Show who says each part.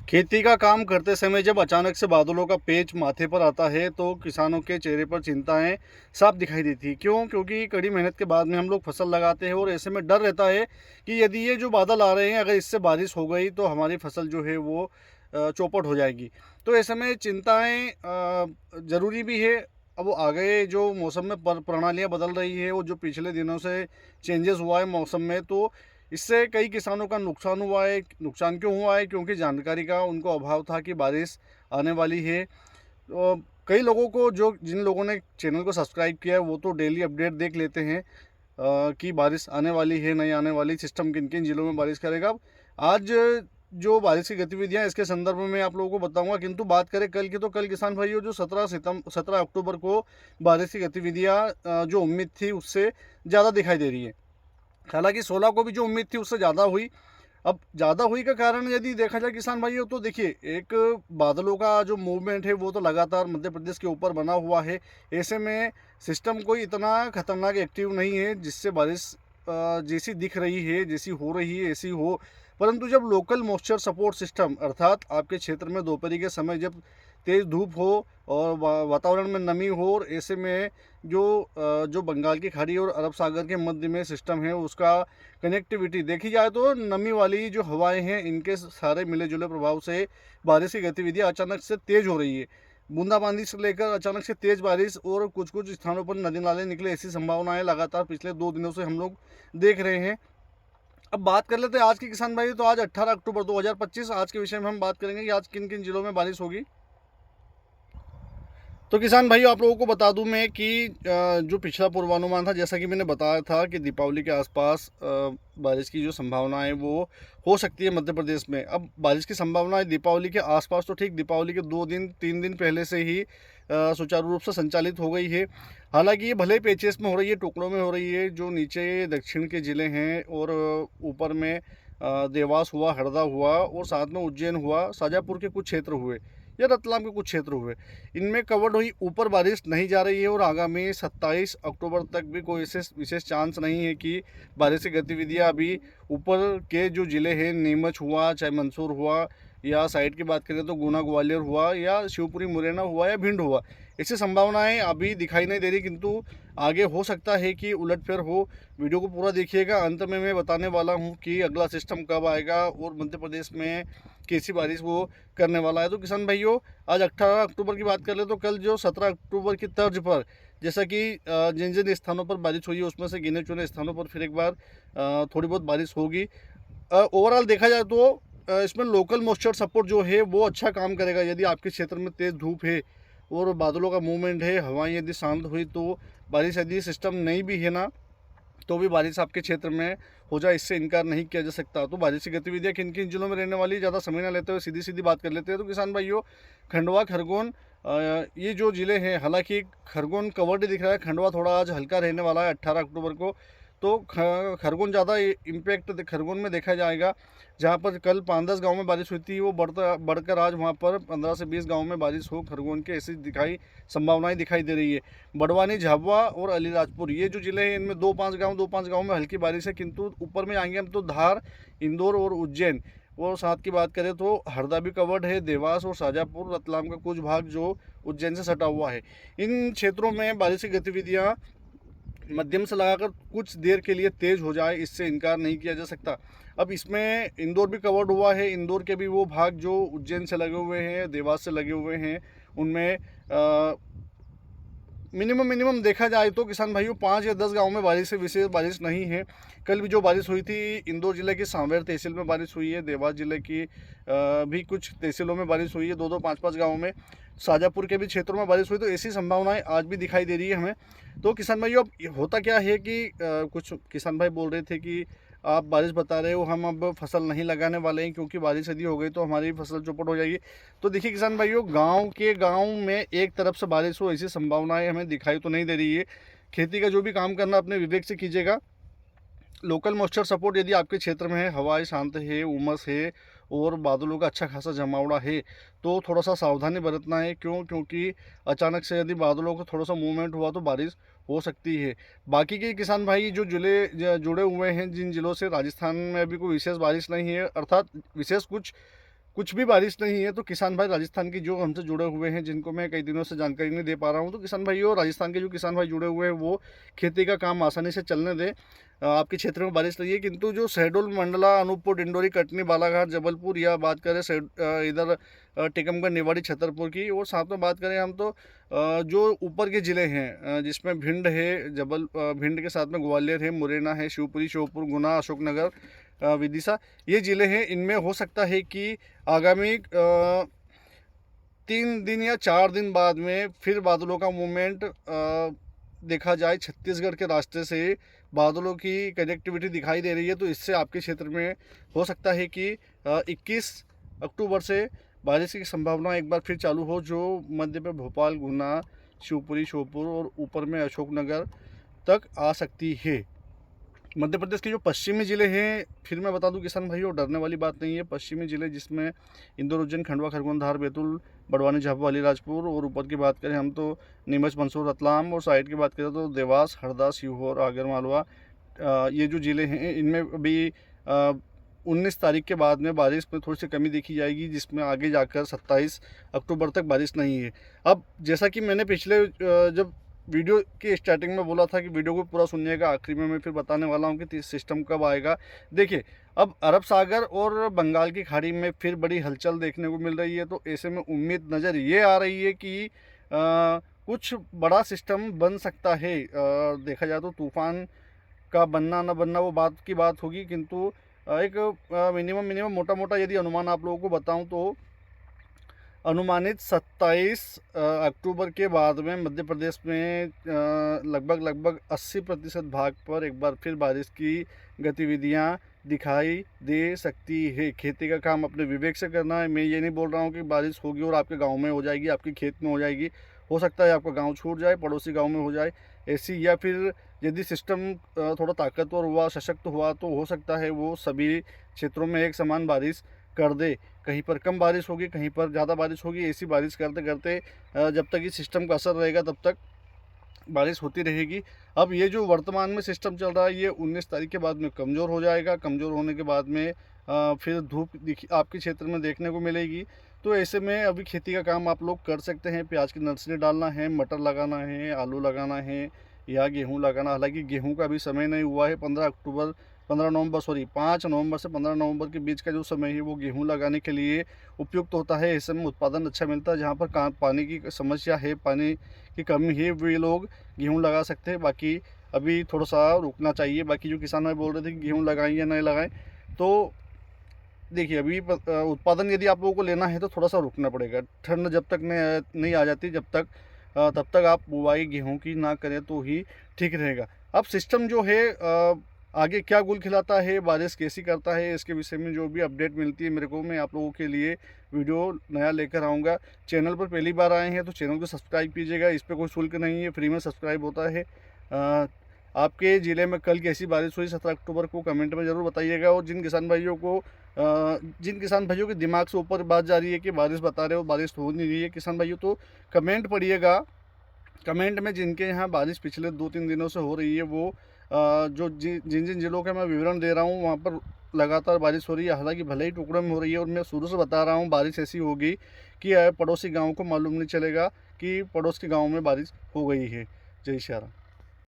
Speaker 1: खेती का काम करते समय जब अचानक से बादलों का पेच माथे पर आता है तो किसानों के चेहरे पर चिंताएं साफ दिखाई देती है। क्यों? क्योंकि कड़ी मेहनत के बाद में हम लोग फसल लगाते हैं और ऐसे में डर रहता है कि यदि ये जो बादल आ रहे हैं, अगर इससे बारिश हो गई तो हमारी फसल जो है वो चौपट हो जाएगी। तो ऐसे में चिंताएं ज़रूरी भी है। अब वो आगे जो मौसम में प्रणालियाँ बदल रही है, वो जो पिछले दिनों से चेंजेस हुआ है मौसम में, तो इससे कई किसानों का नुकसान हुआ है। नुकसान क्यों हुआ है? क्योंकि जानकारी का उनको अभाव था कि बारिश आने वाली है। तो कई लोगों को, जो जिन लोगों ने चैनल को सब्सक्राइब किया है, वो तो डेली अपडेट देख लेते हैं कि बारिश आने वाली है नहीं आने वाली, सिस्टम किन किन जिलों में बारिश करेगा। आज जो बारिश की गतिविधियां हैं, इसके संदर्भ में आप लोगों को बताऊंगा। किंतु बात करें कल की, तो कल किसान भाइयों जो 17 अक्टूबर को बारिश की गतिविधियां जो उम्मीद थी उससे ज़्यादा दिखाई दे रही है। हालांकि 16 को भी जो उम्मीद थी उससे ज़्यादा हुई। अब ज़्यादा हुई का कारण यदि देखा जाए किसान भाइयों, तो देखिए, एक बादलों का जो मूवमेंट है वो तो लगातार मध्य प्रदेश के ऊपर बना हुआ है। ऐसे में सिस्टम कोई इतना खतरनाक एक्टिव नहीं है जिससे बारिश जैसी दिख रही है, जैसी हो रही है ऐसी हो। परंतु जब लोकल मॉइस्चर सपोर्ट सिस्टम, अर्थात आपके क्षेत्र में दोपहर के समय जब तेज़ धूप हो और वातावरण में नमी हो, और ऐसे में जो बंगाल की खाड़ी और अरब सागर के मध्य में सिस्टम है उसका कनेक्टिविटी देखी जाए, तो नमी वाली जो हवाएं हैं, इनके सारे मिले जुले प्रभाव से बारिश की गतिविधियां अचानक से तेज हो रही है। बूंदाबांदी से लेकर अचानक से तेज बारिश, और कुछ कुछ स्थानों पर नदी नाले निकले, ऐसी संभावनाएं लगातार पिछले 2 दिनों से हम लोग देख रहे हैं। अब बात कर लेते हैं आज के किसान भाई। तो आज 18 अक्टूबर 2025, आज के विषय में हम बात करेंगे कि आज किन किन जिलों में बारिश होगी। तो किसान भाइयों, आप लोगों को बता दूं मैं कि जो पिछला पूर्वानुमान था, जैसा कि मैंने बताया था कि दीपावली के आसपास बारिश की जो संभावना है वो हो सकती है मध्य प्रदेश में। अब बारिश की संभावना है दीपावली के आसपास, तो ठीक दीपावली के 2 दिन 3 दिन पहले से ही सुचारू रूप से संचालित हो गई है। हालांकि ये भले पेचेस में हो रही है, टुकड़ों में हो रही है। जो नीचे दक्षिण के ज़िले हैं और ऊपर में देवास हुआ, हरदा हुआ, और साथ में उज्जैन हुआ, शाजापुर के कुछ क्षेत्र हुए या रतलाम के कुछ क्षेत्र हुए, इनमें कवर्ड हुई ऊपर बारिश नहीं जा रही है। और आगामी 27 अक्टूबर तक भी कोई विशेष चांस नहीं है कि बारिश की गतिविधियां अभी ऊपर के जो ज़िले हैं, नीमच हुआ, चाहे मंदसौर हुआ, या साइड की बात करें तो गुना ग्वालियर हुआ, या शिवपुरी मुरैना हुआ, या भिंड हुआ, ऐसी संभावनाएं अभी दिखाई नहीं दे रही। किंतु आगे हो सकता है कि उलटफेर हो। वीडियो को पूरा देखिएगा, अंत में मैं बताने वाला हूं कि अगला सिस्टम कब आएगा और मध्य प्रदेश में कैसी बारिश वो करने वाला है। तो किसान भाइयों, आज 18 अक्टूबर की बात कर ले तो कल जो 17 अक्टूबर की तर्ज पर, जैसा कि जिन जिन स्थानों पर बारिश हुई है उसमें से गिने चुने स्थानों पर फिर एक बार थोड़ी बहुत बारिश होगी। ओवरऑल देखा जाए तो इसमें लोकल मॉइस्चर सपोर्ट जो है वो अच्छा काम करेगा। यदि आपके क्षेत्र में तेज़ धूप है और बादलों का मूवमेंट है, हवाएं यदि शांत हुई, तो बारिश यदि सिस्टम नहीं भी है ना, तो भी बारिश आपके क्षेत्र में हो जाए, इससे इनकार नहीं किया जा सकता। तो बारिश की गतिविधियां किन किन जिलों में रहने वाली, ज़्यादा समय ना लेते हुए सीधी सीधी बात कर लेते हैं। तो किसान भाइयों, खंडवा, खरगोन, ये जो ज़िले हैं, हालांकि खरगोन कवर्ड दिख रहा है, खंडवा थोड़ा आज हल्का रहने वाला है 18 अक्टूबर को। तो खरगोन ज़्यादा इम्पैक्ट खरगोन में देखा जाएगा। जहाँ पर कल 5-10 गाँव में बारिश हुई थी, वो बढ़कर आज वहाँ पर 15 से 20 गाँव में बारिश हो खरगोन के, ऐसी संभावनाएं दिखाई दे रही है। बड़वानी, झाबुआ और अलीराजपुर, ये जो ज़िले हैं, इनमें 2-5 गाँव में हल्की बारिश है। किंतु ऊपर में आएंगे हम तो धार, इंदौर और उज्जैन, और साथ की बात करें तो हरदा भी कवर्ड है, देवास और शाजापुर, रतलाम का कुछ भाग जो उज्जैन से सटा हुआ है। इन क्षेत्रों में बारिश की गतिविधियाँ मध्यम से लगाकर कुछ देर के लिए तेज हो जाए, इससे इनकार नहीं किया जा सकता। अब इसमें इंदौर भी कवर्ड हुआ है। इंदौर के भी वो भाग जो उज्जैन से लगे हुए हैं, देवास से लगे हुए हैं, उनमें मिनिमम देखा जाए तो किसान भाइयों 5 या 10 गाँव में बारिश से विशेष बारिश नहीं है। कल भी जो बारिश हुई थी, इंदौर जिले की सांवेर तहसील में बारिश हुई है, देवास जिले की भी कुछ तहसीलों में बारिश हुई है, 2-2 5-5 गाँव में, शाजापुर के भी क्षेत्रों में बारिश हुई। तो ऐसी संभावनाएं आज भी दिखाई दे रही है हमें। तो किसान भाइयों, अब होता क्या है कि कुछ किसान भाई बोल रहे थे कि आप बारिश बता रहे हो, हम अब फसल नहीं लगाने वाले हैं क्योंकि बारिश यदि हो गई तो हमारी फसल चौपट हो जाएगी। तो देखिए किसान भाइयों, गांव में एक तरफ से बारिश हो, ऐसी संभावनाएं हमें दिखाई तो नहीं दे रही है। खेती का जो भी काम करना अपने विवेक से कीजिएगा। लोकल मॉइस्चर सपोर्ट यदि आपके क्षेत्र में है, हवाएं शांत है, उमस है और बादलों का अच्छा खासा जमावड़ा है, तो थोड़ा सा सावधानी बरतना है। क्योंकि अचानक से यदि बादलों का थोड़ा सा मूवमेंट हुआ तो बारिश हो सकती है। बाकी के किसान भाई जो जुड़े हुए हैं जिन जिलों से, राजस्थान में अभी कोई विशेष बारिश नहीं है, अर्थात विशेष कुछ कुछ भी बारिश नहीं है, तो किसान भाई राजस्थान के जो हमसे जुड़े हुए हैं, जिनको मैं कई दिनों से जानकारी नहीं दे पा रहा हूँ, तो किसान भाइयों, राजस्थान के जो किसान भाई जुड़े हुए हैं वो खेती का काम आसानी से चलने दें। आपके क्षेत्र में बारिश नहीं है, किंतु जो शहडोल, मंडला, अनूपपुर, डिंडोरी, कटनी, बालाघाट, जबलपुर, या बात करें इधर टीकमगढ़, निवाड़ी, छतरपुर की, और साथ में बात करें हम तो जो ऊपर के ज़िले हैं, जिसमें भिंड है, भिंड के साथ में ग्वालियर है, मुरैना है, शिवपुरी, श्योपुर, गुना, अशोकनगर, विदिशा, ये ज़िले हैं। इनमें हो सकता है कि आगामी 3 दिन या 4 दिन बाद में फिर बादलों का मूवमेंट देखा जाए। छत्तीसगढ़ के रास्ते से बादलों की कनेक्टिविटी दिखाई दे रही है, तो इससे आपके क्षेत्र में हो सकता है कि 21 अक्टूबर से बारिश की संभावना एक बार फिर चालू हो, जो मध्य में भोपाल, गुना, शिवपुरी, श्योपुर और ऊपर में अशोकनगर तक आ सकती है। मध्य प्रदेश के जो पश्चिमी ज़िले हैं, फिर मैं बता दूं किसान भाइयों, डरने वाली बात नहीं है। पश्चिमी ज़िले जिसमें इंदौर, उज्जैन, खंडवा, खरगोन, धार, बैतूल, बड़वानी, झाबुआ, अलीराजपुर, और ऊपर की बात करें हम तो नीमच, मंदसौर, रतलाम, और साइड की बात करें तो देवास, हरदा, सीहोर, आगर मालवा, ये जो ज़िले हैं इनमें अभी 19 तारीख के बाद में बारिश में थोड़ी सी कमी देखी जाएगी, जिसमें आगे जाकर 27 अक्टूबर तक बारिश नहीं है। अब जैसा कि मैंने पिछले जब वीडियो की स्टार्टिंग में बोला था कि वीडियो को पूरा सुनिएगा, आखिरी में मैं फिर बताने वाला हूँ कि सिस्टम कब आएगा। देखिए, अब अरब सागर और बंगाल की खाड़ी में फिर बड़ी हलचल देखने को मिल रही है, तो ऐसे में उम्मीद नज़र ये आ रही है कि कुछ बड़ा सिस्टम बन सकता है। देखा जाए तो तूफान का बनना न बनना वो बात की बात होगी, किंतु एक मिनिमम मोटा मोटा यदि अनुमान आप लोगों को बताऊं तो अनुमानित 27 अक्टूबर के बाद में मध्य प्रदेश में लगभग 80% भाग पर एक बार फिर बारिश की गतिविधियां दिखाई दे सकती है। खेती का काम अपने विवेक से करना है। मैं ये नहीं बोल रहा हूँ कि बारिश होगी और आपके गांव में हो जाएगी, आपके खेत में हो जाएगी। हो सकता है आपका गांव छूट जाए, पड़ोसी गांव में हो जाए ऐसी, या फिर यदि सिस्टम थोड़ा ताकतवर हुआ, सशक्त हुआ, तो हो सकता है वो सभी क्षेत्रों में एक समान बारिश कर दे। कहीं पर कम बारिश होगी, कहीं पर ज़्यादा बारिश होगी। ऐसी बारिश करते करते जब तक इस सिस्टम का असर रहेगा तब तक बारिश होती रहेगी। अब ये जो वर्तमान में सिस्टम चल रहा है ये 19 तारीख के बाद में कमज़ोर हो जाएगा। कमज़ोर होने के बाद में फिर धूप आपके क्षेत्र में देखने को मिलेगी। तो ऐसे में अभी खेती का काम आप लोग कर सकते हैं। प्याज की नर्सरी डालना है, मटर लगाना है, आलू लगाना है, या गेहूँ लगाना। हालांकि गेहूँ का अभी समय नहीं हुआ है। 5 नवंबर से 15 नवंबर के बीच का जो समय है वो गेहूँ लगाने के लिए उपयुक्त होता है। ऐसे में उत्पादन अच्छा मिलता है। जहाँ पर पानी की समस्या है, पानी की कमी है, वे लोग गेहूँ लगा सकते हैं। बाकी अभी थोड़ा सा रुकना चाहिए। बाकी जो किसान भाई बोल रहे थे कि गेहूँ लगाएं या नहीं लगाएं, तो देखिए अभी उत्पादन यदि आप लोगों को लेना है तो थोड़ा सा रुकना पड़ेगा। ठंड जब तक नहीं आ जाती, तब तक आप बुवाई गेहूं की ना करें तो ही ठीक रहेगा। अब सिस्टम जो है आगे क्या गुल खिलाता है, बारिश कैसी करता है, इसके विषय में जो भी अपडेट मिलती है मेरे को, मैं आप लोगों के लिए वीडियो नया लेकर आऊँगा। चैनल पर पहली बार आए हैं तो चैनल को सब्सक्राइब कीजिएगा। इस पर कोई शुल्क नहीं है, फ्री में सब्सक्राइब होता है। आपके ज़िले में कल कैसी बारिश हुई 17 अक्टूबर को कमेंट में ज़रूर बताइएगा। और जिन किसान भाइयों के दिमाग से ऊपर बात जा रही है कि बारिश बता रहे हो, बारिश हो नहीं रही है किसान भाइयों, तो कमेंट पढ़िएगा। कमेंट में जिनके यहाँ बारिश पिछले 2-3 दिनों से हो रही है वो जिन जिन जिलों का मैं विवरण दे रहा हूँ वहाँ पर लगातार बारिश हो रही है। हालांकि भले ही टुकड़ों में हो रही है, और मैं शुरू से बता रहा हूँ बारिश ऐसी होगी कि पड़ोसी गाँव को मालूम नहीं चलेगा कि पड़ोस के गाँव में बारिश हो गई है। जय श्री राम।